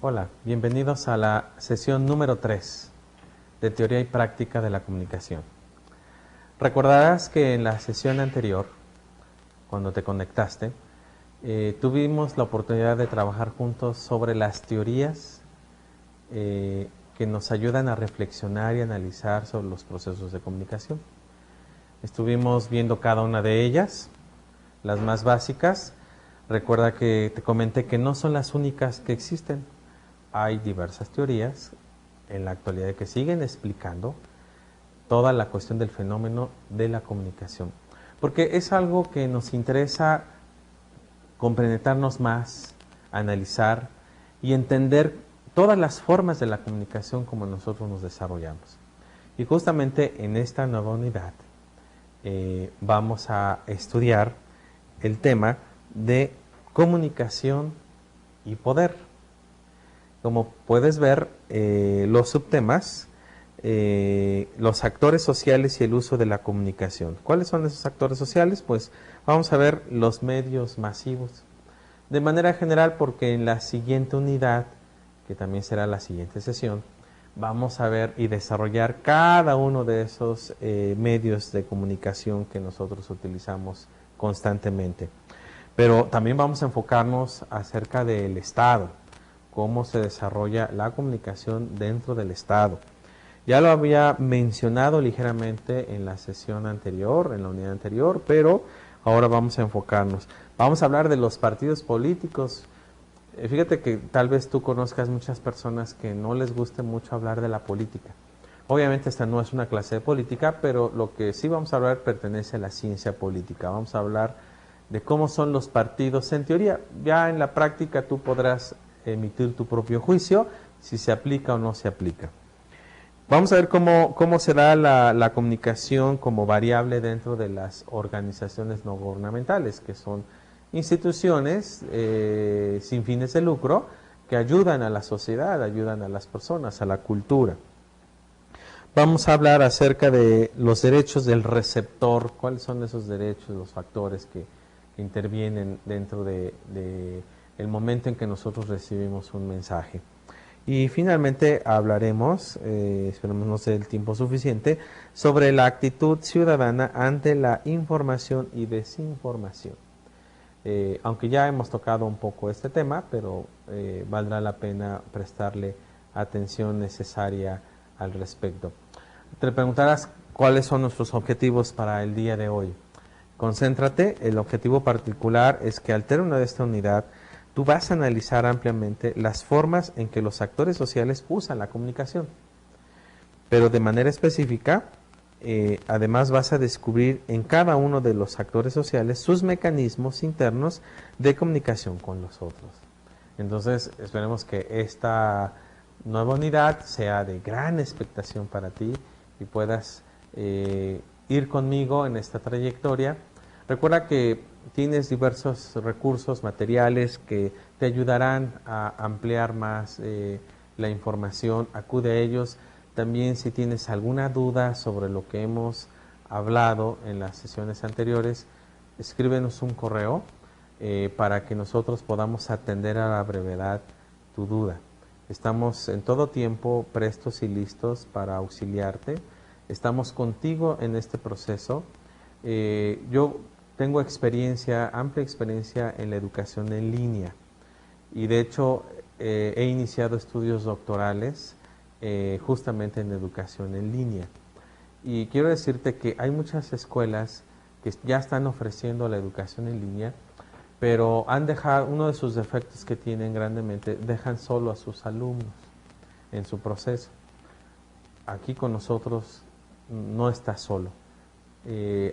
Hola, bienvenidos a la sesión número 3 de Teoría y Práctica de la Comunicación. Recordarás que en la sesión anterior, cuando te conectaste, tuvimos la oportunidad de trabajar juntos sobre las teorías que nos ayudan a reflexionar y analizar sobre los procesos de comunicación. Estuvimos viendo cada una de ellas, las más básicas. Recuerda que te comenté que no son las únicas que existen. Hay diversas teorías en la actualidad que siguen explicando toda la cuestión del fenómeno de la comunicación. Porque es algo que nos interesa compenetrarnos más, analizar y entender todas las formas de la comunicación como nosotros nos desarrollamos. Y justamente en esta nueva unidad vamos a estudiar el tema de comunicación y poder. Como puedes ver, los subtemas, los actores sociales y el uso de la comunicación. ¿Cuáles son esos actores sociales? Pues vamos a ver los medios masivos. De manera general, porque en la siguiente unidad, que también será la siguiente sesión, vamos a ver y desarrollar cada uno de esos medios de comunicación que nosotros utilizamos constantemente. Pero también vamos a enfocarnos acerca del Estado, cómo se desarrolla la comunicación dentro del Estado. Ya lo había mencionado ligeramente en la sesión anterior, en la unidad anterior, pero ahora vamos a enfocarnos. Vamos a hablar de los partidos políticos. Fíjate que tal vez tú conozcas muchas personas que no les guste mucho hablar de la política. Obviamente esta no es una clase de política, pero lo que sí vamos a hablar pertenece a la ciencia política. Vamos a hablar de cómo son los partidos en teoría. Ya en la práctica tú podrás emitir tu propio juicio, si se aplica o no se aplica. Vamos a ver cómo se da la comunicación como variable dentro de las organizaciones no gubernamentales, que son instituciones sin fines de lucro que ayudan a la sociedad, ayudan a las personas, a la cultura. Vamos a hablar acerca de los derechos del receptor, cuáles son esos derechos, los factores que intervienen dentro de el momento en que nosotros recibimos un mensaje. Y finalmente hablaremos, esperemos no sea el tiempo suficiente, sobre la actitud ciudadana ante la información y desinformación. Aunque ya hemos tocado un poco este tema, pero valdrá la pena prestarle atención necesaria al respecto. Te preguntarás cuáles son nuestros objetivos para el día de hoy. Concéntrate, el objetivo particular es que al término de esta unidad tú vas a analizar ampliamente las formas en que los actores sociales usan la comunicación. Pero de manera específica, además vas a descubrir en cada uno de los actores sociales sus mecanismos internos de comunicación con los otros. Entonces, esperemos que esta nueva unidad sea de gran expectación para ti y puedas ir conmigo en esta trayectoria. Recuerda que tienes diversos recursos materiales que te ayudarán a ampliar más la información, acude a ellos. También si tienes alguna duda sobre lo que hemos hablado en las sesiones anteriores, escríbenos un correo para que nosotros podamos atender a la brevedad tu duda. Estamos en todo tiempo prestos y listos para auxiliarte. Estamos contigo en este proceso. Yo tengo amplia experiencia en la educación en línea y de hecho he iniciado estudios doctorales justamente en educación en línea. Y quiero decirte que hay muchas escuelas que ya están ofreciendo la educación en línea, pero han dejado, uno de sus defectos que tienen grandemente, dejan solo a sus alumnos en su proceso. Aquí con nosotros no estás solo.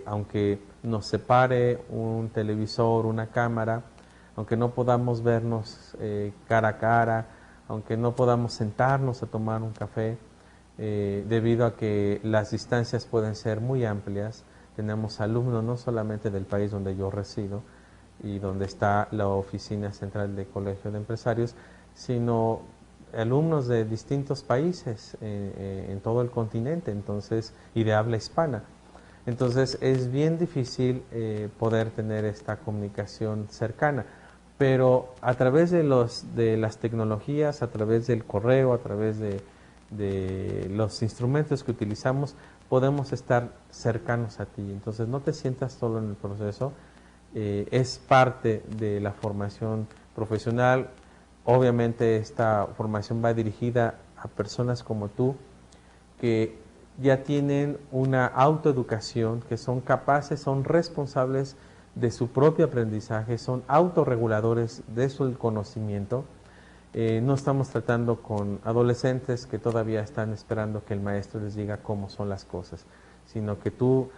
Aunque nos separe un televisor, una cámara, aunque no podamos vernos cara a cara, aunque no podamos sentarnos a tomar un café, debido a que las distancias pueden ser muy amplias. Tenemos alumnos no solamente del país donde yo resido y donde está la oficina central del Colegio de Empresarios, sino alumnos de distintos países en todo el continente, entonces, y de habla hispana. Entonces es bien difícil poder tener esta comunicación cercana. pero a través de las tecnologías, a través del correo, a través de los instrumentos que utilizamos, podemos estar cercanos a ti. Entonces no te sientas solo en el proceso, es parte de la formación profesional. Obviamente esta formación va dirigida a personas como tú, que ya tienen una autoeducación, que son capaces, son responsables de su propio aprendizaje, son autorreguladores de su conocimiento. No estamos tratando con adolescentes que todavía están esperando que el maestro les diga cómo son las cosas, sino que tú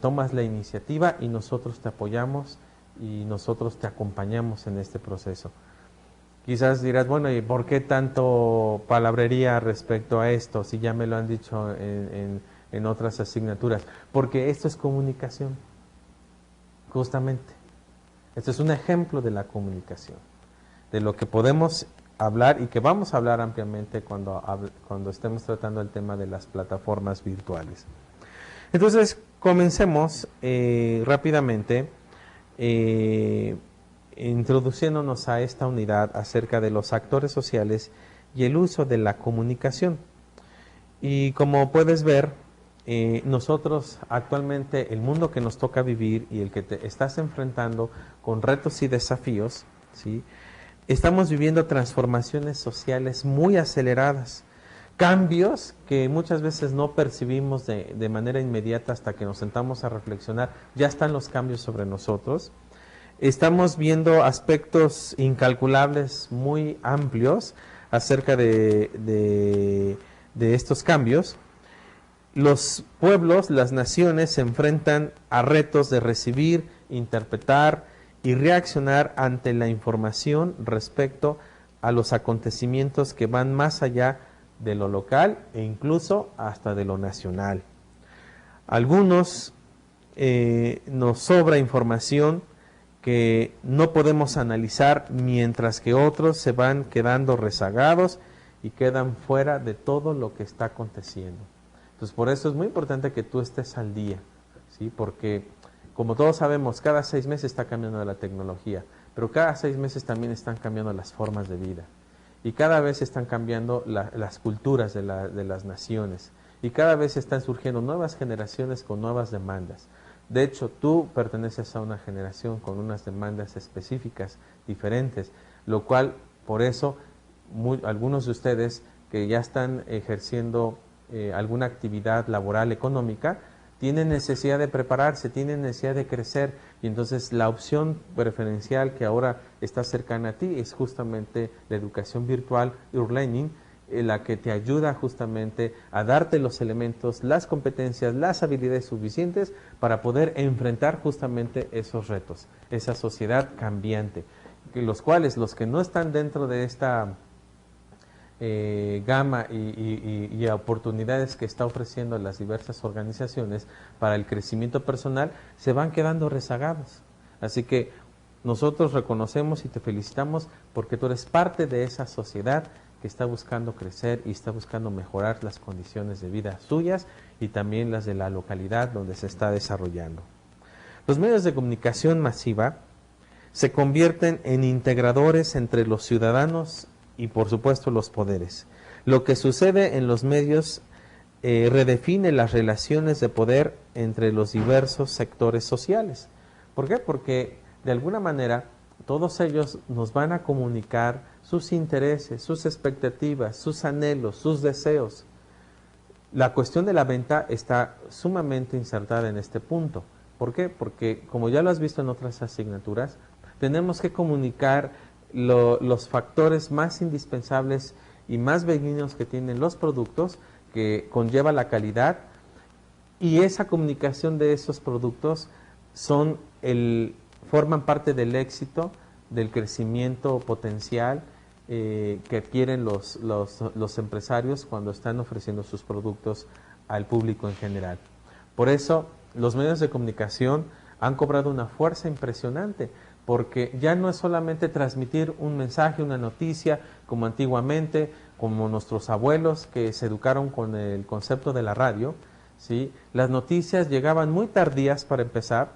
tomas la iniciativa y nosotros te apoyamos y nosotros te acompañamos en este proceso. Quizás dirás, bueno, ¿y por qué tanto palabrería respecto a esto si ya me lo han dicho en otras asignaturas? Porque esto es comunicación, justamente. Esto es un ejemplo de la comunicación, de lo que podemos hablar y que vamos a hablar ampliamente cuando estemos tratando el tema de las plataformas virtuales. Entonces, comencemos rápidamente introduciéndonos a esta unidad acerca de los actores sociales y el uso de la comunicación. Y como puedes ver, nosotros actualmente, el mundo que nos toca vivir y el que te estás enfrentando con retos y desafíos, ¿sí? Estamos viviendo transformaciones sociales muy aceleradas, cambios que muchas veces no percibimos de manera inmediata hasta que nos sentamos a reflexionar. Ya están los cambios sobre nosotros. Estamos viendo aspectos incalculables muy amplios acerca de estos cambios. Los pueblos, las naciones se enfrentan a retos de recibir, interpretar y reaccionar ante la información respecto a los acontecimientos que van más allá de lo local e incluso hasta de lo nacional. Algunos nos sobra información que no podemos analizar, mientras que otros se van quedando rezagados y quedan fuera de todo lo que está aconteciendo. Entonces, por eso es muy importante que tú estés al día, ¿sí? Porque, como todos sabemos, cada 6 meses está cambiando la tecnología, pero cada 6 meses también están cambiando las formas de vida. Y cada vez están cambiando las culturas de las naciones. Y cada vez están surgiendo nuevas generaciones con nuevas demandas. De hecho, tú perteneces a una generación con unas demandas específicas, diferentes, lo cual, por eso, algunos de ustedes que ya están ejerciendo alguna actividad laboral, económica, tienen necesidad de prepararse, tienen necesidad de crecer, y entonces la opción preferencial que ahora está cercana a ti es justamente la educación virtual, e-learning, la que te ayuda justamente a darte los elementos, las competencias, las habilidades suficientes para poder enfrentar justamente esos retos, esa sociedad cambiante, los cuales los que no están dentro de esta gama y oportunidades que está ofreciendo las diversas organizaciones para el crecimiento personal, se van quedando rezagados. Así que nosotros reconocemos y te felicitamos porque tú eres parte de esa sociedad que está buscando crecer y está buscando mejorar las condiciones de vida suyas y también las de la localidad donde se está desarrollando. Los medios de comunicación masiva se convierten en integradores entre los ciudadanos y, por supuesto, los poderes. Lo que sucede en los medios redefine las relaciones de poder entre los diversos sectores sociales. ¿Por qué? Porque de alguna manera todos ellos nos van a comunicar sus intereses, sus expectativas, sus anhelos, sus deseos. La cuestión de la venta está sumamente insertada en este punto. ¿Por qué? Porque, como ya lo has visto en otras asignaturas, tenemos que comunicar los factores más indispensables y más benignos que tienen los productos, que conlleva la calidad, y esa comunicación de esos productos forman parte del éxito, del crecimiento potencial que adquieren los empresarios cuando están ofreciendo sus productos al público en general. Por eso, los medios de comunicación han cobrado una fuerza impresionante, porque ya no es solamente transmitir un mensaje, una noticia, como antiguamente, como nuestros abuelos que se educaron con el concepto de la radio, ¿sí? Las noticias llegaban muy tardías para empezar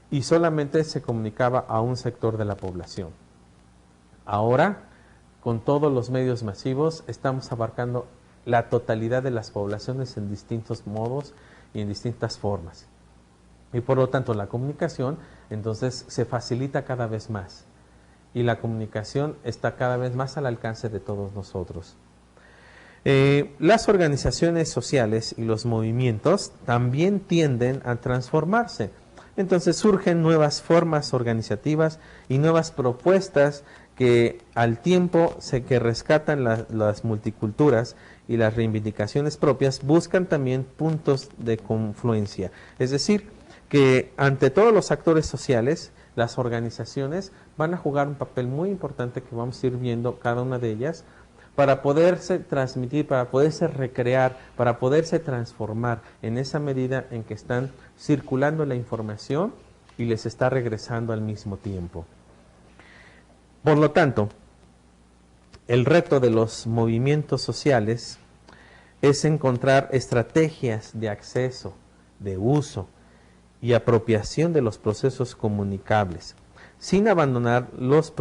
y solamente se comunicaba a un sector de la población. Ahora, con todos los medios masivos, estamos abarcando la totalidad de las poblaciones en distintos modos y en distintas formas. Y por lo tanto, la comunicación entonces se facilita cada vez más. Y la comunicación está cada vez más al alcance de todos nosotros. Las organizaciones sociales y los movimientos también tienden a transformarse. Entonces surgen nuevas formas organizativas y nuevas propuestas que al tiempo que rescatan las multiculturas y las reivindicaciones propias, buscan también puntos de confluencia. Es decir, que ante todos los actores sociales, las organizaciones van a jugar un papel muy importante que vamos a ir viendo cada una de ellas, para poderse transmitir, para poderse recrear, para poderse transformar en esa medida en que están circulando la información y les está regresando al mismo tiempo. Por lo tanto, el reto de los movimientos sociales es encontrar estrategias de acceso, de uso y apropiación de los procesos comunicables, sin abandonar los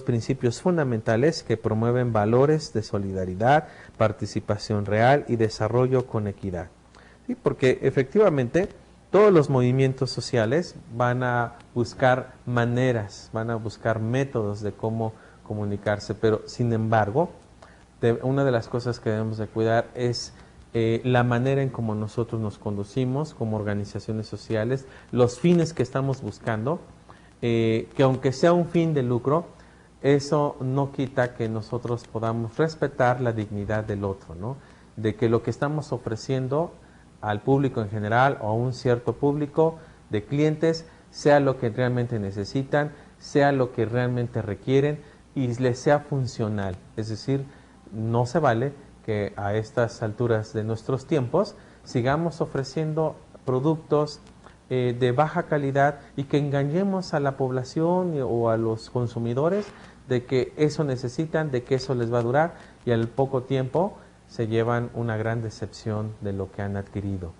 principios fundamentales que promueven valores de solidaridad, participación real y desarrollo con equidad. ¿Sí? Porque efectivamente todos los movimientos sociales van a buscar maneras, van a buscar métodos de cómo comunicarse, pero sin embargo, una de las cosas que debemos de cuidar es la manera en cómo nosotros nos conducimos como organizaciones sociales, los fines que estamos buscando, que aunque sea un fin de lucro, eso no quita que nosotros podamos respetar la dignidad del otro, ¿no? De que lo que estamos ofreciendo al público en general o a un cierto público de clientes sea lo que realmente necesitan, sea lo que realmente requieren y les sea funcional. Es decir, no se vale que a estas alturas de nuestros tiempos sigamos ofreciendo productos de baja calidad y que engañemos a la población o a los consumidores de que eso necesitan, de que eso les va a durar y al poco tiempo se llevan una gran decepción de lo que han adquirido,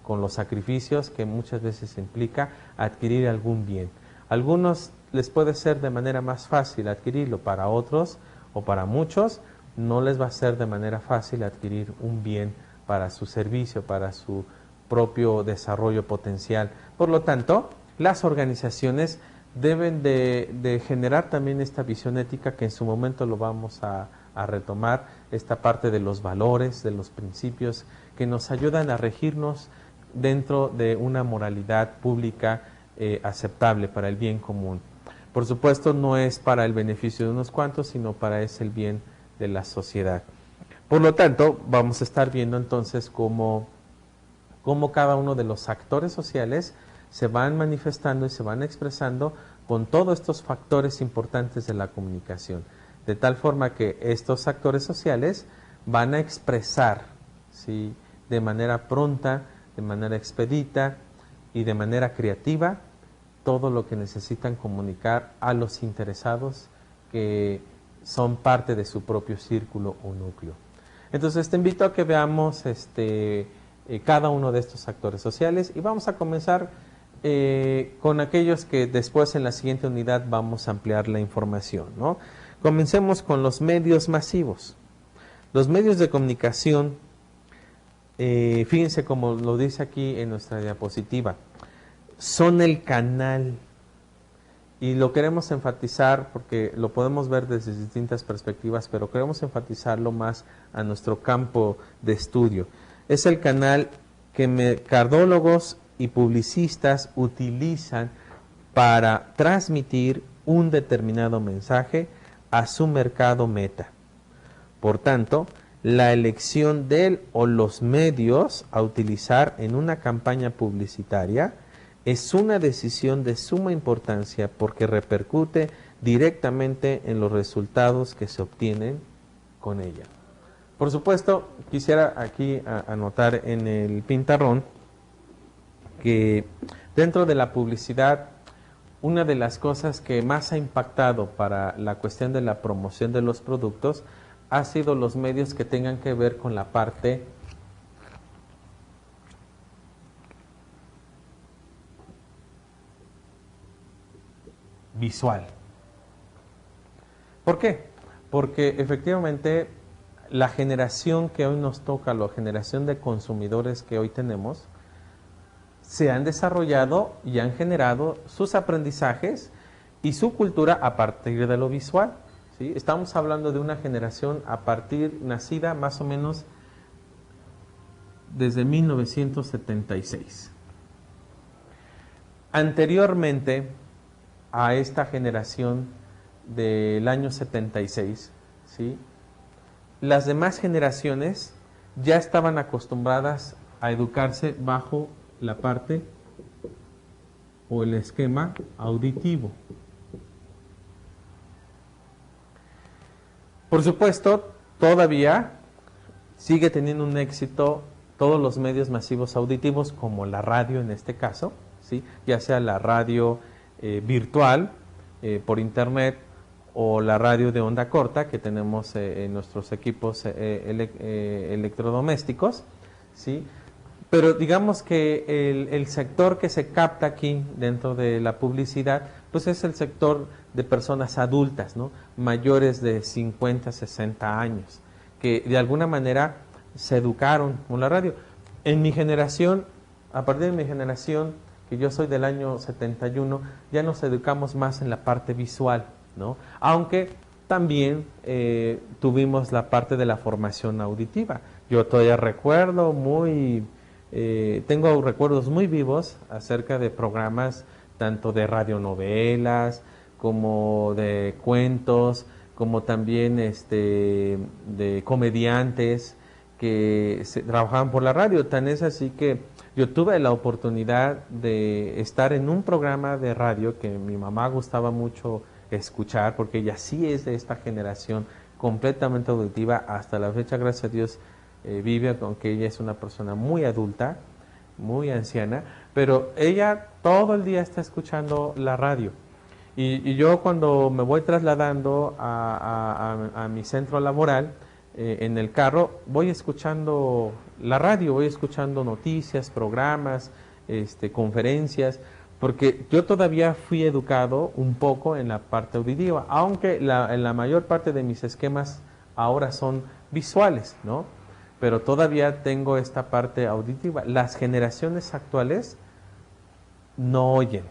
con los sacrificios que muchas veces implica adquirir algún bien. A algunos les puede ser de manera más fácil adquirirlo, para otros o para muchos no les va a ser de manera fácil adquirir un bien para su servicio, para su propio desarrollo potencial. Por lo tanto, las organizaciones deben de generar también esta visión ética que en su momento lo vamos a retomar, esta parte de los valores, de los principios que nos ayudan a regirnos dentro de una moralidad pública aceptable para el bien común. Por supuesto, no es para el beneficio de unos cuantos, sino para el bien de la sociedad. Por lo tanto, vamos a estar viendo entonces cómo cada uno de los actores sociales se van manifestando y se van expresando con todos estos factores importantes de la comunicación, de tal forma que estos actores sociales van a expresar, ¿sí?, de manera pronta, de manera expedita y de manera creativa todo lo que necesitan comunicar a los interesados que son parte de su propio círculo o núcleo. Entonces te invito a que veamos cada uno de estos actores sociales y vamos a comenzar con aquellos que después en la siguiente unidad vamos a ampliar la información, ¿no? Comencemos con los medios masivos. Los medios de comunicación, fíjense como lo dice aquí en nuestra diapositiva, son el canal, y lo queremos enfatizar porque lo podemos ver desde distintas perspectivas, pero queremos enfatizarlo más a nuestro campo de estudio. Es el canal que mercadólogos y publicistas utilizan para transmitir un determinado mensaje a su mercado meta. Por tanto, la elección de o los medios a utilizar en una campaña publicitaria es una decisión de suma importancia porque repercute directamente en los resultados que se obtienen con ella. Por supuesto, quisiera aquí anotar en el pintarrón que dentro de la publicidad, una de las cosas que más ha impactado para la cuestión de la promoción de los productos ha sido los medios que tengan que ver con la parte visual. ¿Por qué? Porque efectivamente la generación que hoy nos toca, la generación de consumidores que hoy tenemos, se han desarrollado y han generado sus aprendizajes y su cultura a partir de lo visual, ¿sí? Estamos hablando de una generación nacida más o menos desde 1976. Anteriormente a esta generación del año 76, ¿sí?, las demás generaciones ya estaban acostumbradas a educarse bajo la parte o el esquema auditivo. Por supuesto, todavía sigue teniendo un éxito todos los medios masivos auditivos, como la radio en este caso, ¿sí?, ya sea la radio virtual por internet o la radio de onda corta que tenemos en nuestros equipos electrodomésticos, ¿sí? Pero digamos que el sector que se capta aquí dentro de la publicidad, pues es el sector de personas adultas, ¿no?, mayores de 50, 60 años, que de alguna manera se educaron con la radio. En mi generación, a partir de mi generación, que yo soy del año 71, ya nos educamos más en la parte visual, ¿no? Aunque también tuvimos la parte de la formación auditiva. Yo todavía recuerdo tengo recuerdos muy vivos acerca de programas tanto de radionovelas como de cuentos, como también de comediantes que trabajaban por la radio. Tan es así que yo tuve la oportunidad de estar en un programa de radio que mi mamá gustaba mucho escuchar, porque ella sí es de esta generación completamente auditiva. Hasta la fecha, gracias a Dios, vive, aunque ella es una persona muy adulta, muy anciana, pero ella todo el día está escuchando la radio. Y yo cuando me voy trasladando a mi centro laboral, en el carro, voy escuchando la radio, voy escuchando noticias, programas, conferencias, porque yo todavía fui educado un poco en la parte auditiva, aunque en la mayor parte de mis esquemas ahora son visuales, ¿no? Pero todavía tengo esta parte auditiva. Las generaciones actuales no oyen,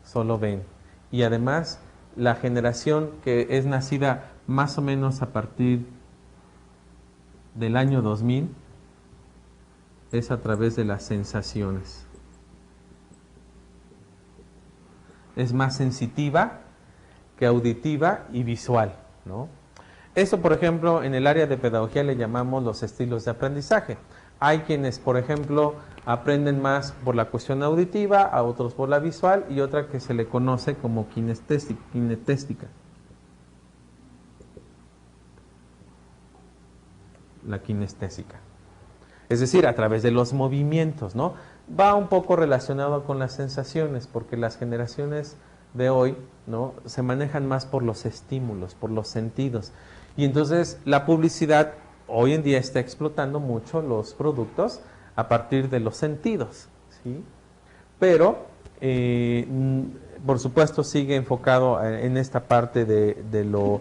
solo ven. Y además, la generación que es nacida más o menos a partir del año 2000 es a través de las sensaciones. Es más sensitiva que auditiva y visual, ¿no? Eso, por ejemplo, en el área de pedagogía le llamamos los estilos de aprendizaje. Hay quienes, por ejemplo, aprenden más por la cuestión auditiva, a otros por la visual, y otra que se le conoce como kinestésica. La kinestésica. Es decir, a través de los movimientos, ¿no? Va un poco relacionado con las sensaciones, porque las generaciones de hoy, ¿no?, se manejan más por los estímulos, por los sentidos. Y entonces la publicidad hoy en día está explotando mucho los productos a partir de los sentidos, ¿sí? Pero, por supuesto, sigue enfocado en esta parte de lo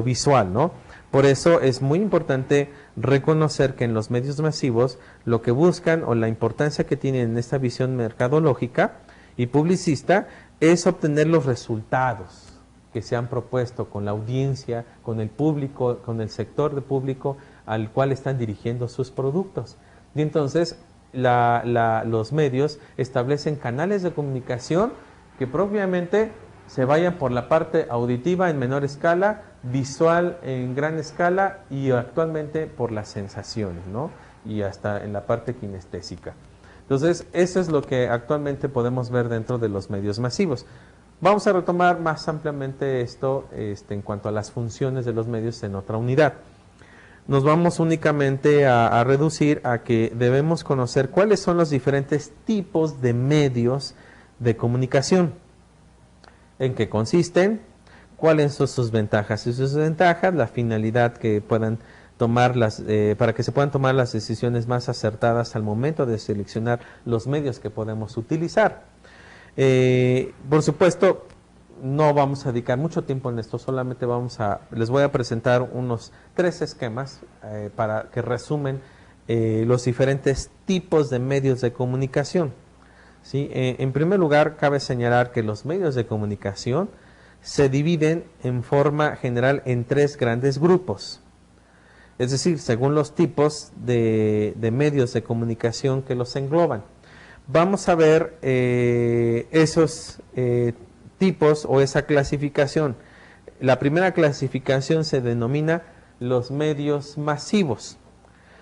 visual, ¿no? Por eso es muy importante reconocer que en los medios masivos lo que buscan, o la importancia que tienen en esta visión mercadológica y publicista, es obtener los resultados que se han propuesto con la audiencia, con el público, con el sector de público al cual están dirigiendo sus productos. Y entonces los medios establecen canales de comunicación que propiamente se vayan por la parte auditiva en menor escala, visual en gran escala, y actualmente por las sensaciones, ¿no?, y hasta en la parte kinestésica. Entonces, eso es lo que actualmente podemos ver dentro de los medios masivos. Vamos a retomar más ampliamente esto en cuanto a las funciones de los medios en otra unidad. Nos vamos únicamente a reducir a que debemos conocer cuáles son los diferentes tipos de medios de comunicación, en qué consisten, cuáles son sus ventajas y sus desventajas, la finalidad que puedan tomar para que se puedan tomar las decisiones más acertadas al momento de seleccionar los medios que podemos utilizar. Por supuesto, no vamos a dedicar mucho tiempo en esto, solamente les voy a presentar unos 3 esquemas para que resumen los diferentes tipos de medios de comunicación. ¿Sí? En primer lugar, cabe señalar que los medios de comunicación se dividen en forma general en 3 grandes grupos. Es decir, según los tipos de medios de comunicación que los engloban. Vamos a ver esos tipos o esa clasificación. La primera clasificación se denomina los medios masivos.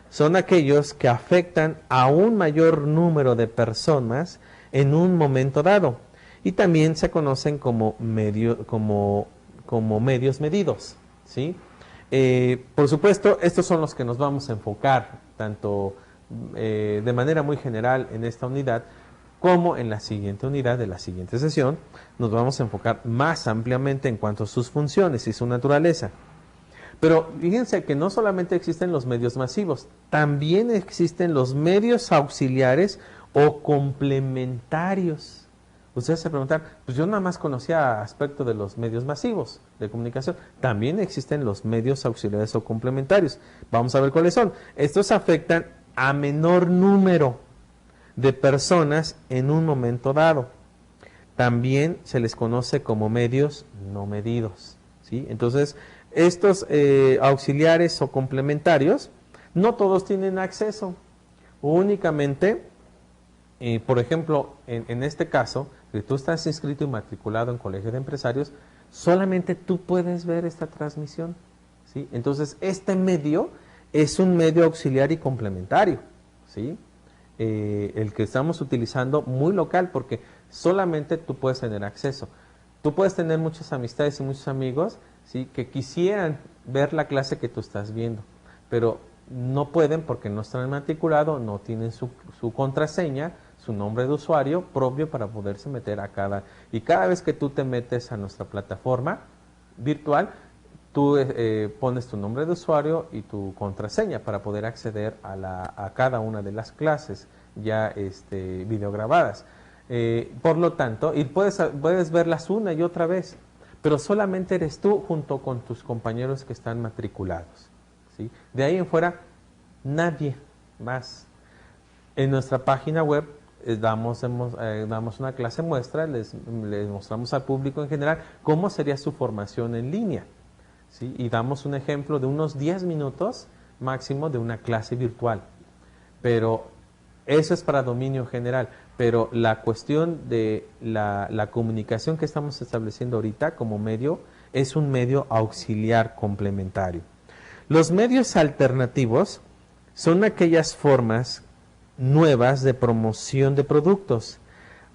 Son aquellos que afectan a un mayor número de personas en un momento dado. Y también se conocen como medios medidos, ¿sí? Por supuesto, estos son los que nos vamos a enfocar, tanto de manera muy general en esta unidad, como en la siguiente unidad de la siguiente sesión. Nos vamos a enfocar más ampliamente en cuanto a sus funciones y su naturaleza. Pero fíjense que no solamente existen los medios masivos, también existen los medios auxiliares o complementarios. Ustedes se preguntan, pues yo nada más conocía aspecto de los medios masivos de comunicación. También existen los medios auxiliares o complementarios. Vamos a ver cuáles son. Estos afectan a menor número de personas en un momento dado. También se les conoce como medios no medidos, ¿sí? Entonces, estos auxiliares o complementarios, no todos tienen acceso. Únicamente, por ejemplo, en este caso, si tú estás inscrito y matriculado en Colegio de Empresarios, solamente tú puedes ver esta transmisión, ¿sí? Entonces, este medio es un medio auxiliar y complementario, ¿sí? El que estamos utilizando muy local, porque solamente tú puedes tener acceso. Tú puedes tener muchas amistades y muchos amigos, ¿sí?, que quisieran ver la clase que tú estás viendo, pero no pueden porque no están matriculados, no tienen su contraseña, su nombre de usuario propio para poderse meter a y cada vez que tú te metes a nuestra plataforma virtual, tú pones tu nombre de usuario y tu contraseña para poder acceder a cada una de las clases ya videograbadas. Por lo tanto, y puedes verlas una y otra vez, pero solamente eres tú junto con tus compañeros que están matriculados, ¿sí? De ahí en fuera, nadie más. En nuestra página web damos una clase muestra, les mostramos al público en general cómo sería su formación en línea, ¿sí? Y damos un ejemplo de unos 10 minutos máximo de una clase virtual. Pero eso es para dominio general. Pero la cuestión de la comunicación que estamos estableciendo ahorita como medio es un medio auxiliar complementario. Los medios alternativos son aquellas formas nuevas de promoción de productos.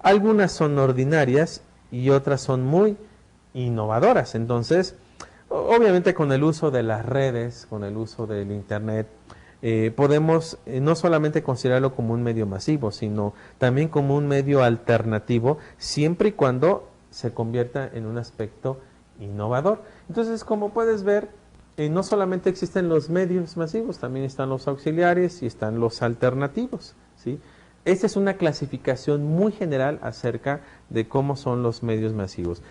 Algunas son ordinarias y otras son muy innovadoras. Entonces, obviamente con el uso de las redes, con el uso del internet, podemos no solamente considerarlo como un medio masivo, sino también como un medio alternativo, siempre y cuando se convierta en un aspecto innovador. Entonces, como puedes ver, no solamente existen los medios masivos, también están los auxiliares y están los alternativos, ¿sí? Esta es una clasificación muy general acerca de cómo son los medios masivos.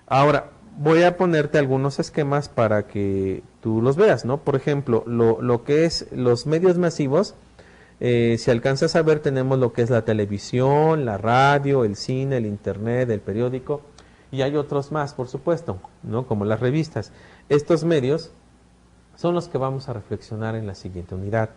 Ahora, voy a ponerte algunos esquemas para que tú los veas, ¿no? Por ejemplo, lo que es los medios masivos, si alcanzas a ver, tenemos lo que es la televisión, la radio, el cine, el internet, el periódico, y hay otros más, por supuesto, ¿no? Como las revistas. Estos medios son los que vamos a reflexionar en la siguiente unidad.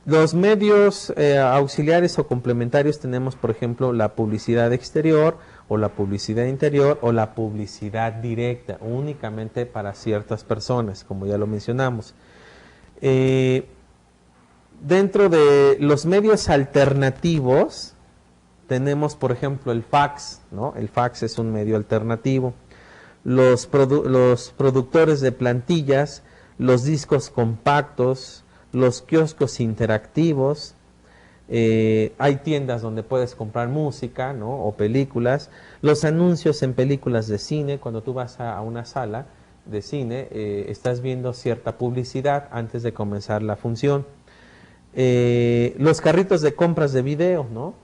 Los medios auxiliares o complementarios tenemos, por ejemplo, la publicidad exterior o la publicidad interior o la publicidad directa, únicamente para ciertas personas, como ya lo mencionamos. Dentro de los medios alternativos tenemos, por ejemplo, el fax, ¿no? El fax es un medio alternativo. Los productores de plantillas, los discos compactos, los kioscos interactivos, hay tiendas donde puedes comprar música, ¿no?, o películas, los anuncios en películas de cine. Cuando tú vas a una sala de cine, estás viendo cierta publicidad antes de comenzar la función. Los carritos de compras de video, ¿no?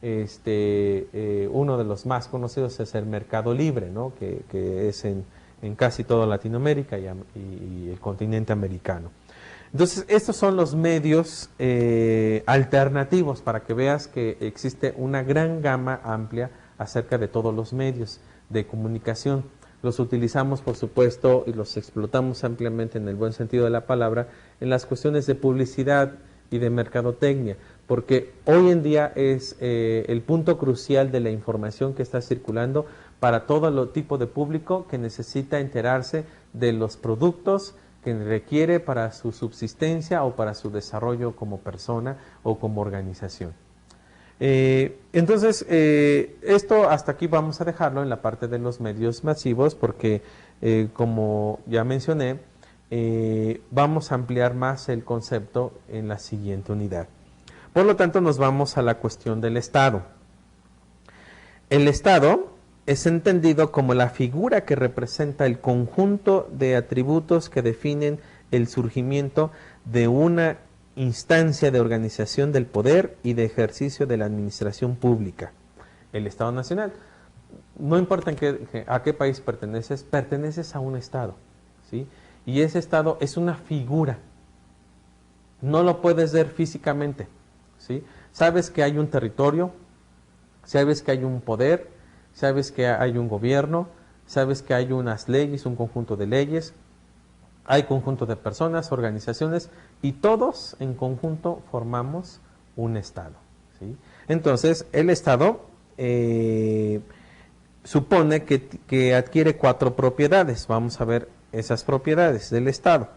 uno de los más conocidos es el Mercado Libre, ¿no? que es en casi toda Latinoamérica y el continente americano. Entonces, estos son los medios alternativos para que veas que existe una gran gama amplia acerca de todos los medios de comunicación. Los utilizamos, por supuesto, y los explotamos ampliamente en el buen sentido de la palabra, en las cuestiones de publicidad y de mercadotecnia, porque hoy en día es el punto crucial de la información que está circulando para todo tipo de público que necesita enterarse de los productos que requiere para su subsistencia o para su desarrollo como persona o como organización. Entonces, esto hasta aquí vamos a dejarlo en la parte de los medios masivos porque, como ya mencioné, vamos a ampliar más el concepto en la siguiente unidad. Por lo tanto, nos vamos a la cuestión del Estado. El Estado es entendido como la figura que representa el conjunto de atributos que definen el surgimiento de una instancia de organización del poder y de ejercicio de la administración pública. El Estado Nacional. No importa a qué país perteneces a un Estado, ¿sí? Y ese Estado es una figura. No lo puedes ver físicamente, ¿sí? Sabes que hay un territorio, sabes que hay un poder, sabes que hay un gobierno, sabes que hay unas leyes, un conjunto de leyes, hay conjunto de personas, organizaciones, y todos en conjunto formamos un Estado, ¿sí? Entonces, el Estado supone que adquiere 4 propiedades. Vamos a ver esas propiedades del Estado.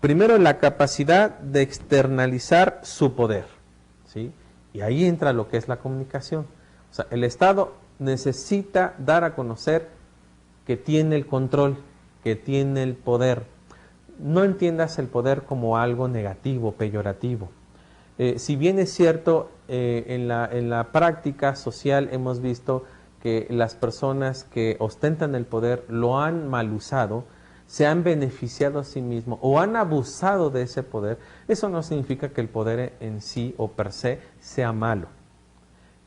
Primero, la capacidad de externalizar su poder, ¿sí? Y ahí entra lo que es la comunicación. O sea, el Estado necesita dar a conocer que tiene el control, que tiene el poder. No entiendas el poder como algo negativo, peyorativo. Si bien es cierto, en la práctica social hemos visto que las personas que ostentan el poder lo han mal usado, se han beneficiado a sí mismos o han abusado de ese poder, eso no significa que el poder en sí o per se sea malo.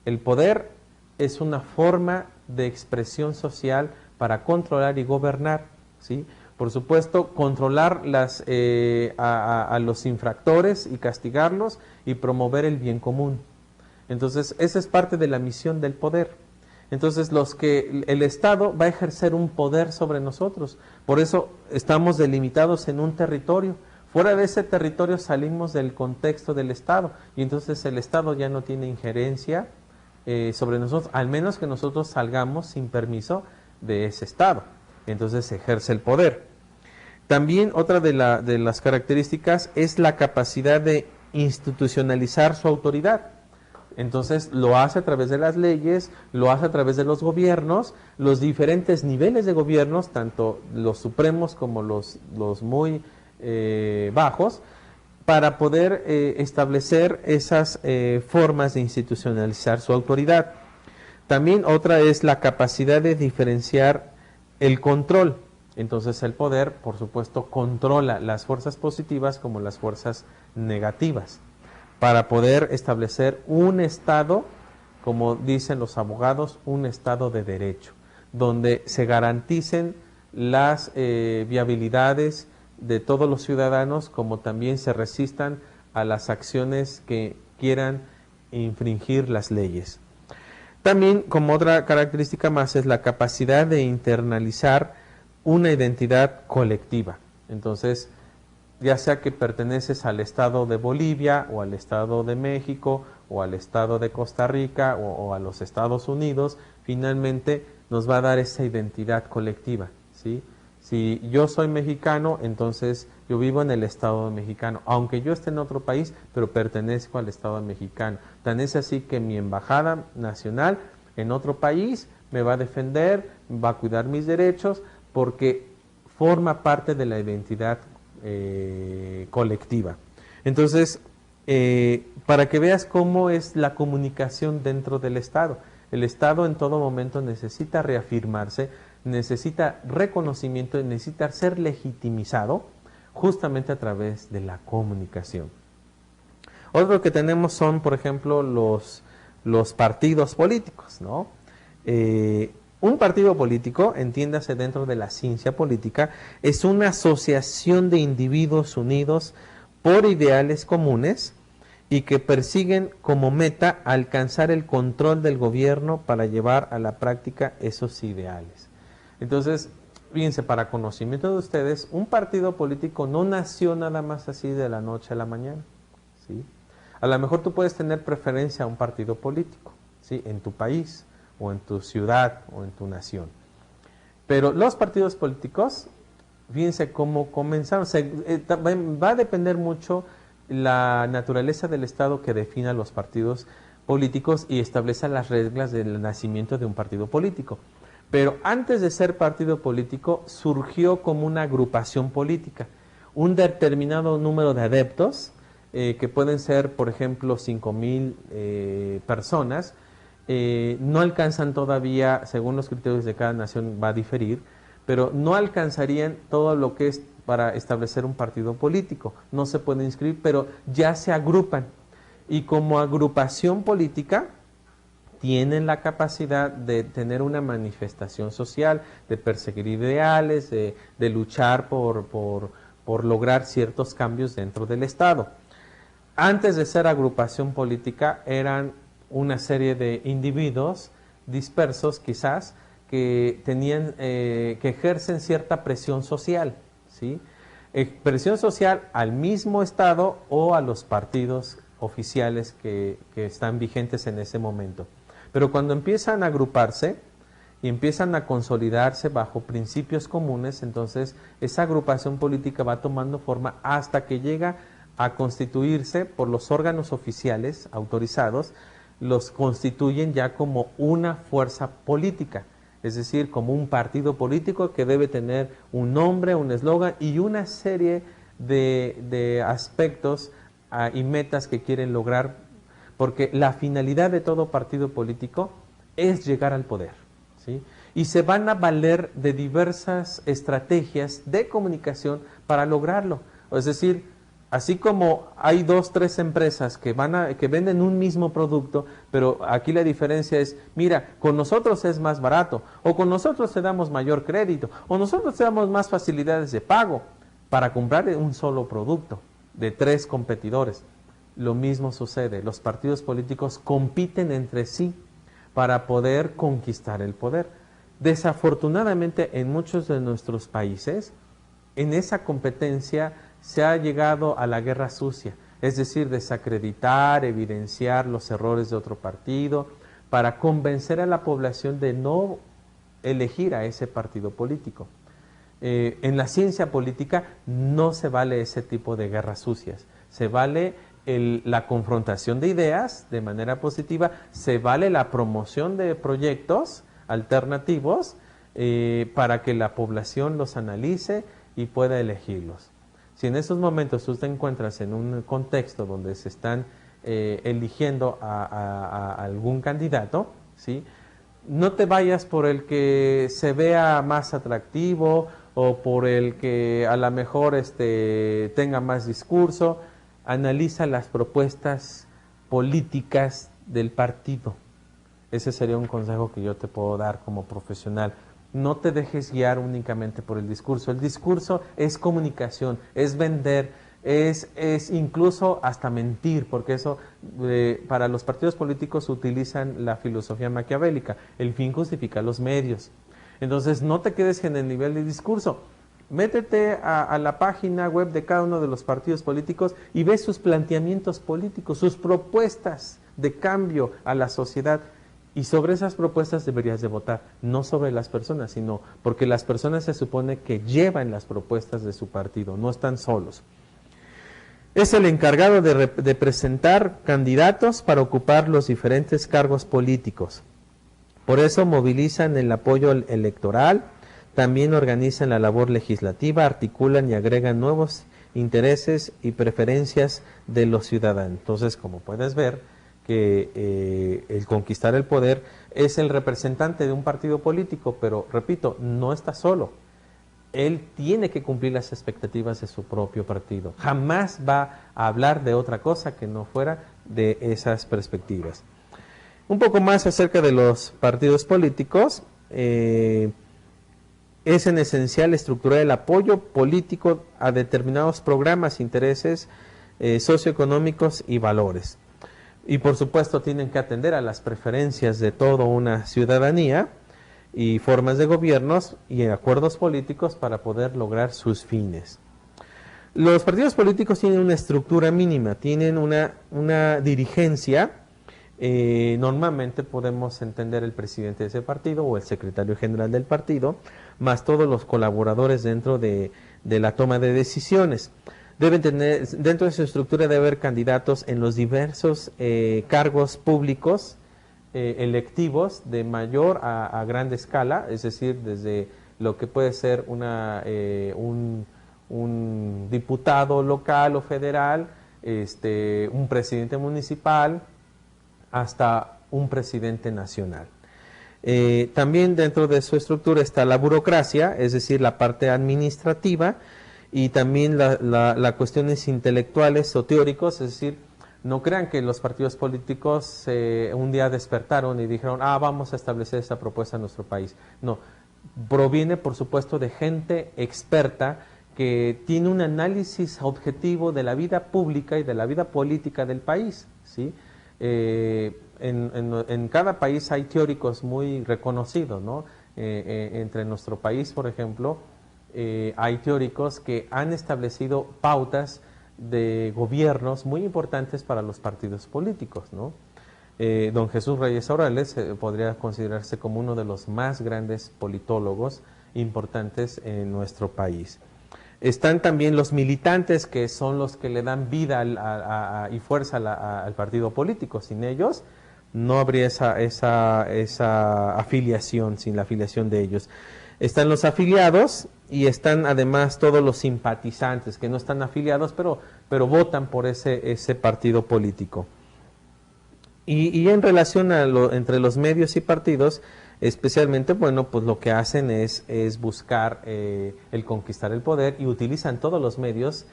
El poder es una forma de expresión social para controlar y gobernar, ¿sí? Por supuesto, controlar a los infractores y castigarlos y promover el bien común. Entonces, esa es parte de la misión del poder. Entonces, el Estado va a ejercer un poder sobre nosotros. Por eso estamos delimitados en un territorio. Fuera de ese territorio salimos del contexto del Estado. Y entonces el Estado ya no tiene injerencia sobre nosotros, al menos que nosotros salgamos sin permiso de ese Estado. Entonces se ejerce el poder. También otra de las características es la capacidad de institucionalizar su autoridad. Entonces lo hace a través de las leyes, lo hace a través de los gobiernos, los diferentes niveles de gobiernos, tanto los supremos como los muy bajos, para poder establecer esas formas de institucionalizar su autoridad. También otra es la capacidad de diferenciar el control. Entonces el poder, por supuesto, controla las fuerzas positivas como las fuerzas negativas, para poder establecer un Estado, como dicen los abogados, un Estado de derecho, donde se garanticen las viabilidades de todos los ciudadanos, como también se resistan a las acciones que quieran infringir las leyes. También, como otra característica más, es la capacidad de internalizar una identidad colectiva. Entonces, ya sea que perteneces al Estado de Bolivia, o al Estado de México, o al Estado de Costa Rica, o a los Estados Unidos, finalmente nos va a dar esa identidad colectiva, ¿sí? Si yo soy mexicano, entonces yo vivo en el Estado mexicano, aunque yo esté en otro país, pero pertenezco al Estado mexicano. Tan es así que mi embajada nacional en otro país me va a defender, va a cuidar mis derechos, porque forma parte de la identidad colectiva. Entonces, para que veas cómo es la comunicación dentro del Estado. El Estado en todo momento necesita reafirmarse, necesita reconocimiento, necesita ser legitimizado justamente a través de la comunicación. Otro que tenemos son, por ejemplo, los partidos políticos, ¿no? Un partido político, entiéndase dentro de la ciencia política, es una asociación de individuos unidos por ideales comunes y que persiguen como meta alcanzar el control del gobierno para llevar a la práctica esos ideales. Entonces, fíjense, para conocimiento de ustedes, un partido político no nació nada más así de la noche a la mañana, ¿sí? A lo mejor tú puedes tener preferencia a un partido político, ¿sí? En tu país, o en tu ciudad, o en tu nación. Pero los partidos políticos, fíjense cómo comenzaron. Va a depender mucho la naturaleza del Estado que defina los partidos políticos y establece las reglas del nacimiento de un partido político. Pero antes de ser partido político, surgió como una agrupación política. Un determinado número de adeptos, que pueden ser, por ejemplo, 5,000 personas, no alcanzan todavía, según los criterios de cada nación va a diferir, pero no alcanzarían todo lo que es para establecer un partido político. No se puede inscribir, pero ya se agrupan. Y como agrupación política, tienen la capacidad de tener una manifestación social, de perseguir ideales, de luchar por lograr ciertos cambios dentro del Estado. Antes de ser agrupación política, eran una serie de individuos dispersos, quizás, que tenían, que ejercen cierta presión social, ¿sí? Presión social al mismo Estado o a los partidos oficiales que están vigentes en ese momento. Pero cuando empiezan a agruparse y empiezan a consolidarse bajo principios comunes, entonces esa agrupación política va tomando forma hasta que llega a constituirse por los órganos oficiales autorizados, los constituyen ya como una fuerza política, es decir, como un partido político que debe tener un nombre, un eslogan y una serie de aspectos y metas que quieren lograr, porque la finalidad de todo partido político es llegar al poder, ¿sí? Y se van a valer de diversas estrategias de comunicación para lograrlo. Es decir, así como hay 2, 3 empresas que venden un mismo producto, pero aquí la diferencia es, mira, con nosotros es más barato, o con nosotros te damos mayor crédito, o nosotros te damos más facilidades de pago para comprar un solo producto de 3 competidores. Lo mismo sucede, los partidos políticos compiten entre sí para poder conquistar el poder. Desafortunadamente, en muchos de nuestros países, en esa competencia se ha llegado a la guerra sucia, es decir, desacreditar, evidenciar los errores de otro partido, para convencer a la población de no elegir a ese partido político. En la ciencia política no se vale ese tipo de guerras sucias, se vale la confrontación de ideas de manera positiva, se vale la promoción de proyectos alternativos para que la población los analice y pueda elegirlos. Si en esos momentos tú te encuentras en un contexto donde se están eligiendo a algún candidato, ¿sí? No te vayas por el que se vea más atractivo o por el que a lo mejor tenga más discurso. Analiza las propuestas políticas del partido. Ese sería un consejo que yo te puedo dar como profesional. No te dejes guiar únicamente por el discurso. El discurso es comunicación, es vender, es incluso hasta mentir, porque eso para los partidos políticos utilizan la filosofía maquiavélica. El fin justifica los medios. Entonces no te quedes en el nivel de discurso. Métete a la página web de cada uno de los partidos políticos y ve sus planteamientos políticos, sus propuestas de cambio a la sociedad. Y sobre esas propuestas deberías de votar, no sobre las personas, sino porque las personas se supone que llevan las propuestas de su partido, no están solos. Es el encargado de presentar candidatos para ocupar los diferentes cargos políticos. Por eso movilizan el apoyo electoral, también organizan la labor legislativa, articulan y agregan nuevos intereses y preferencias de los ciudadanos. Entonces, como puedes ver, que el conquistar el poder es el representante de un partido político, pero repito, no está solo. Él tiene que cumplir las expectativas de su propio partido. Jamás va a hablar de otra cosa que no fuera de esas perspectivas. Un poco más acerca de los partidos políticos. Es en esencial estructurar el apoyo político a determinados programas, intereses socioeconómicos y valores. Y por supuesto tienen que atender a las preferencias de toda una ciudadanía y formas de gobiernos y acuerdos políticos para poder lograr sus fines. Los partidos políticos tienen una estructura mínima, tienen una dirigencia. Normalmente podemos entender el presidente de ese partido o el secretario general del partido, más todos los colaboradores dentro de la toma de decisiones. Deben tener, dentro de su estructura debe haber candidatos en los diversos cargos públicos electivos de mayor a gran escala, es decir, desde lo que puede ser un diputado local o federal, un presidente municipal, hasta un presidente nacional. También dentro de su estructura está la burocracia, es decir, la parte administrativa, y también las cuestiones intelectuales o teóricos, es decir, no crean que los partidos políticos un día despertaron y dijeron, vamos a establecer esta propuesta en nuestro país. No, proviene por supuesto de gente experta que tiene un análisis objetivo de la vida pública y de la vida política del país, ¿sí? En cada país hay teóricos muy reconocidos, ¿no? Entre nuestro país, por ejemplo, hay teóricos que han establecido pautas de gobiernos muy importantes para los partidos políticos, ¿no? Don Jesús Reyes Orales podría considerarse como uno de los más grandes politólogos importantes en nuestro país. Están también los militantes, que son los que le dan vida y fuerza al partido político. Sin ellos no habría esa afiliación, sin la afiliación de ellos. Están los afiliados y están además todos los simpatizantes, que no están afiliados, pero votan por ese partido político. Y en relación entre los medios y partidos, especialmente, bueno, pues lo que hacen es buscar el conquistar el poder, y utilizan todos los medios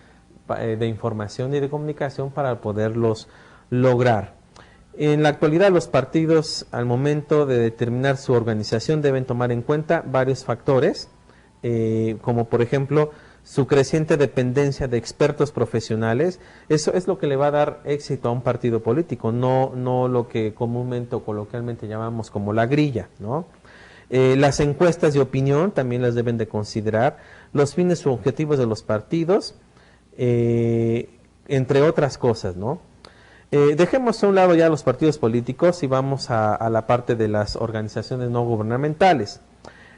de información y de comunicación para poderlos lograr. En la actualidad, los partidos, al momento de determinar su organización, deben tomar en cuenta varios factores, como por ejemplo su creciente dependencia de expertos profesionales. Eso es lo que le va a dar éxito a un partido político, no lo que comúnmente o coloquialmente llamamos como la grilla, ¿no? Las encuestas de opinión también las deben de considerar, los fines u objetivos de los partidos, entre otras cosas, ¿no? Dejemos a un lado ya los partidos políticos y vamos a la parte de las organizaciones no gubernamentales.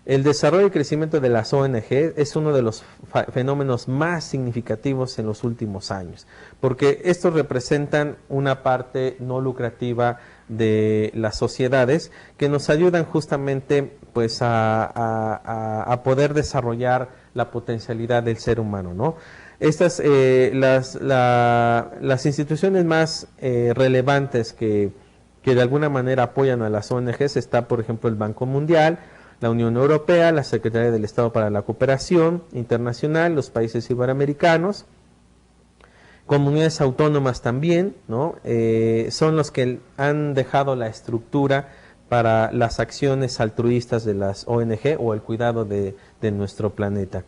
El desarrollo y crecimiento de las ONG es uno de los fenómenos más significativos en los últimos años, porque estos representan una parte no lucrativa de las sociedades que nos ayudan justamente pues a poder desarrollar la potencialidad del ser humano, ¿no? Estas, las instituciones más relevantes que de alguna manera apoyan a las ONGs está, por ejemplo, el Banco Mundial, la Unión Europea, la Secretaría del Estado para la Cooperación Internacional, los países iberoamericanos, comunidades autónomas también, ¿no? Son los que han dejado la estructura para las acciones altruistas de las ONG o el cuidado de nuestro planeta.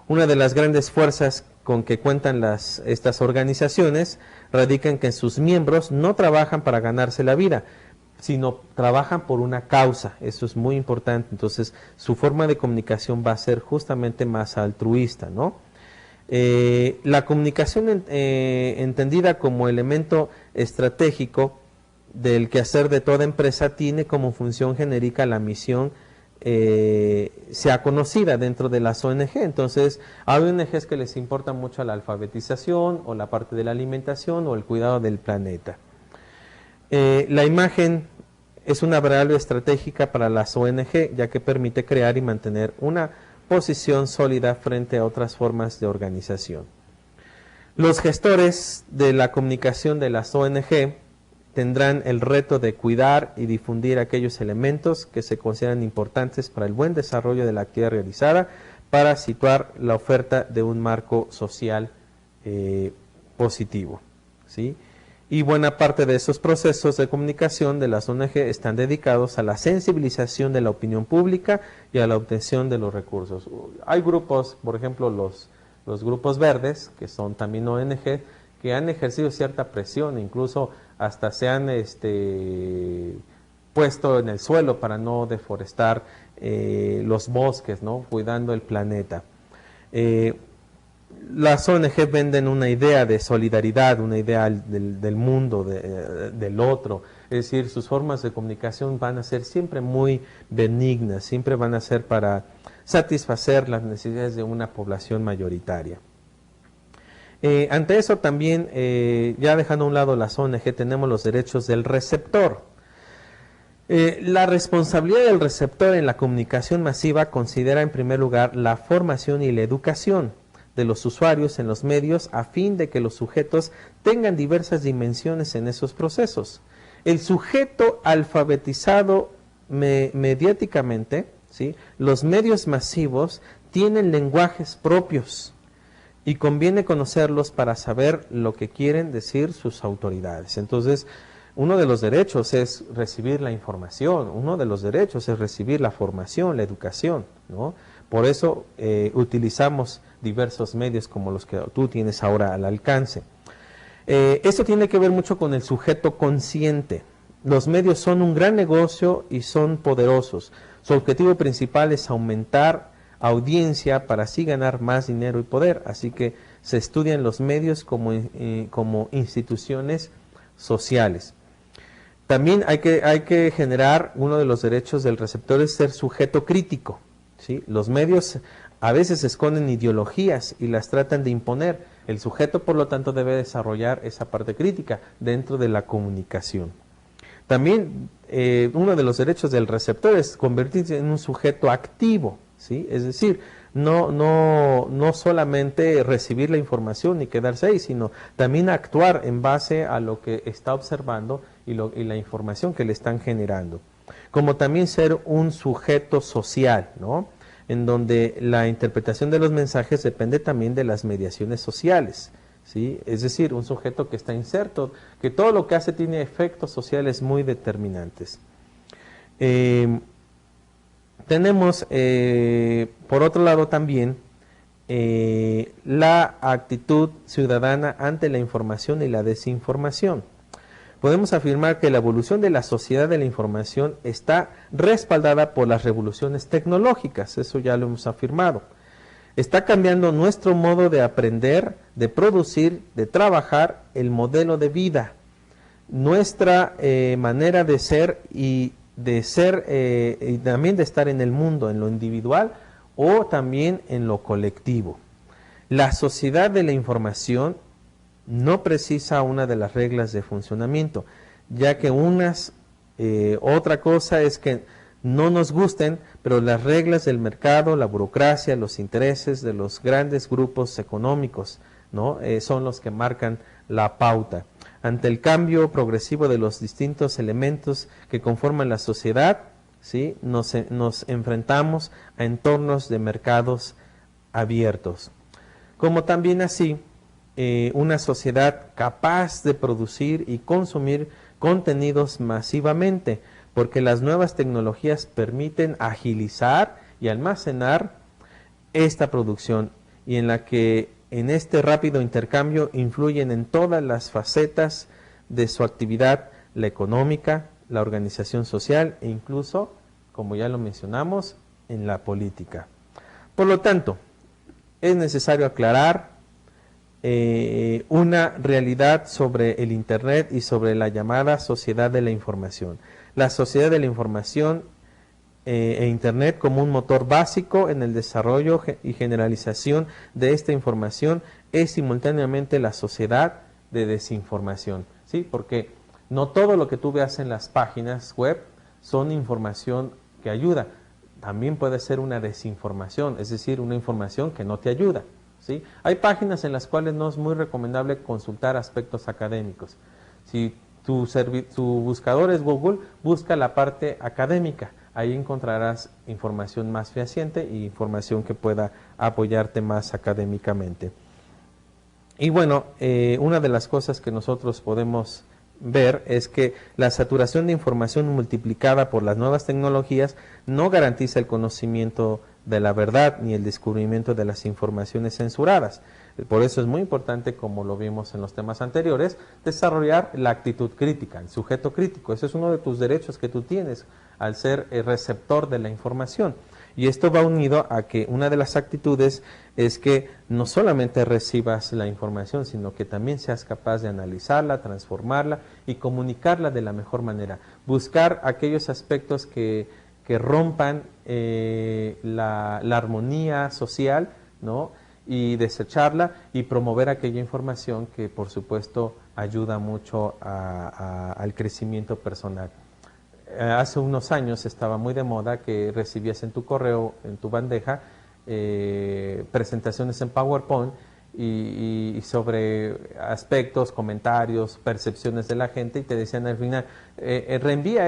Una de las grandes fuerzas con que cuentan estas organizaciones radica en que sus miembros no trabajan para ganarse la vida, sino trabajan por una causa. Eso es muy importante. Entonces, su forma de comunicación va a ser justamente más altruista, ¿no? La comunicación entendida como elemento estratégico del quehacer de toda empresa tiene como función genérica la misión sea conocida dentro de las ONG. Entonces, hay ONGs que les importa mucho la alfabetización o la parte de la alimentación o el cuidado del planeta. La imagen es una variable estratégica para las ONG, ya que permite crear y mantener una posición sólida frente a otras formas de organización. Los gestores de la comunicación de las ONG tendrán el reto de cuidar y difundir aquellos elementos que se consideran importantes para el buen desarrollo de la actividad realizada, para situar la oferta de un marco social positivo, ¿sí? Y buena parte de esos procesos de comunicación de las ONG están dedicados a la sensibilización de la opinión pública y a la obtención de los recursos. Hay grupos, por ejemplo, los grupos verdes, que son también ONG, que han ejercido cierta presión, incluso hasta se han puesto en el suelo para no deforestar los bosques, ¿no? Cuidando el planeta. Las ONG venden una idea de solidaridad, una idea del mundo, del otro. Es decir, sus formas de comunicación van a ser siempre muy benignas, siempre van a ser para satisfacer las necesidades de una población mayoritaria. Ante eso también, ya dejando a un lado las ONG, tenemos los derechos del receptor. La responsabilidad del receptor en la comunicación masiva considera en primer lugar la formación y la educación de los usuarios en los medios a fin de que los sujetos tengan diversas dimensiones en esos procesos. El sujeto alfabetizado mediáticamente, ¿sí? Los medios masivos tienen lenguajes propios y conviene conocerlos para saber lo que quieren decir sus autoridades. Entonces, uno de los derechos es recibir la información, uno de los derechos es recibir la formación, la educación, ¿no? Por eso utilizamos diversos medios como los que tú tienes ahora al alcance. Esto tiene que ver mucho con el sujeto consciente. Los medios son un gran negocio y son poderosos. Su objetivo principal es aumentar audiencia para así ganar más dinero y poder. Así que se estudian los medios como instituciones sociales. También hay que generar, uno de los derechos del receptor es ser sujeto crítico, ¿sí? Los medios a veces esconden ideologías y las tratan de imponer. El sujeto, por lo tanto, debe desarrollar esa parte crítica dentro de la comunicación. También uno de los derechos del receptor es convertirse en un sujeto activo, ¿sí? Es decir, no solamente recibir la información y quedarse ahí, sino también actuar en base a lo que está observando y la información que le están generando. Como también ser un sujeto social, ¿no? En donde la interpretación de los mensajes depende también de las mediaciones sociales, ¿sí? Es decir, un sujeto que está inserto, que todo lo que hace tiene efectos sociales muy determinantes. Tenemos, por otro lado también, la actitud ciudadana ante la información y la desinformación. Podemos afirmar que la evolución de la sociedad de la información está respaldada por las revoluciones tecnológicas, eso ya lo hemos afirmado. Está cambiando nuestro modo de aprender, de producir, de trabajar, el modelo de vida, nuestra manera de ser y también de estar en el mundo, en lo individual o también en lo colectivo. La sociedad de la información no precisa una de las reglas de funcionamiento, ya que otra cosa es que no nos gusten, pero las reglas del mercado, la burocracia, los intereses de los grandes grupos económicos, ¿no? Son los que marcan la pauta. Ante el cambio progresivo de los distintos elementos que conforman la sociedad, ¿sí? Nos enfrentamos a entornos de mercados abiertos. Como también así, una sociedad capaz de producir y consumir contenidos masivamente, porque las nuevas tecnologías permiten agilizar y almacenar esta producción y en este rápido intercambio influyen en todas las facetas de su actividad, la económica, la organización social e incluso, como ya lo mencionamos, en la política. Por lo tanto, es necesario aclarar una realidad sobre el Internet y sobre la llamada sociedad de la información. La sociedad de la información e Internet como un motor básico en el desarrollo y generalización de esta información es simultáneamente la sociedad de desinformación, ¿sí? Porque no todo lo que tú veas en las páginas web son información que ayuda, también puede ser una desinformación, es decir, una información que no te ayuda, ¿sí? Hay páginas en las cuales no es muy recomendable consultar aspectos académicos. Si tu buscador es Google, busca la parte académica. Ahí encontrarás información más fehaciente y información que pueda apoyarte más académicamente. Y bueno, una de las cosas que nosotros podemos ver es que la saturación de información multiplicada por las nuevas tecnologías no garantiza el conocimiento de la verdad ni el descubrimiento de las informaciones censuradas. Por eso es muy importante, como lo vimos en los temas anteriores, desarrollar la actitud crítica, el sujeto crítico. Ese es uno de tus derechos que tú tienes al ser el receptor de la información. Y esto va unido a que una de las actitudes es que no solamente recibas la información, sino que también seas capaz de analizarla, transformarla y comunicarla de la mejor manera. Buscar aquellos aspectos que rompan la armonía social, ¿no? Y desecharla y promover aquella información que, por supuesto, ayuda mucho al crecimiento personal. Hace unos años estaba muy de moda que recibías en tu correo, en tu bandeja, presentaciones en PowerPoint y sobre aspectos, comentarios, percepciones de la gente, y te decían al final, reenvía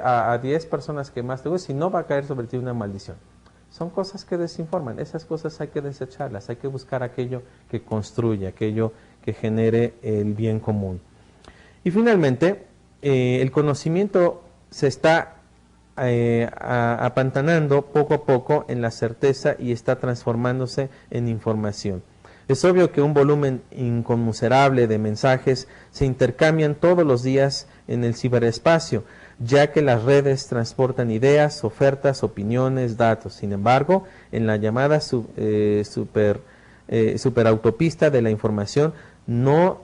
a 10 personas que más te gusten, si no va a caer sobre ti una maldición. Son cosas que desinforman, esas cosas hay que desecharlas, hay que buscar aquello que construye, aquello que genere el bien común. Y finalmente, el conocimiento se está apantanando poco a poco en la certeza y está transformándose en información. Es obvio que un volumen inconmensurable de mensajes se intercambian todos los días en el ciberespacio, ya que las redes transportan ideas, ofertas, opiniones, datos. Sin embargo, en la llamada superautopista de la información no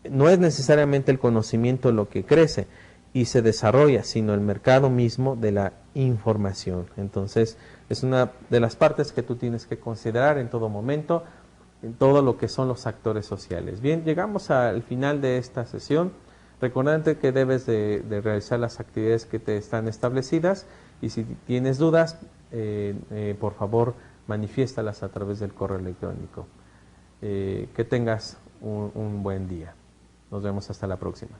es necesariamente el conocimiento lo que crece y se desarrolla, sino el mercado mismo de la información. Entonces, es una de las partes que tú tienes que considerar en todo momento, en todo lo que son los actores sociales. Bien, llegamos al final de esta sesión. Recordarte que debes de realizar las actividades que te están establecidas, y si tienes dudas, por favor, manifiéstalas a través del correo electrónico. Que tengas un buen día. Nos vemos hasta la próxima.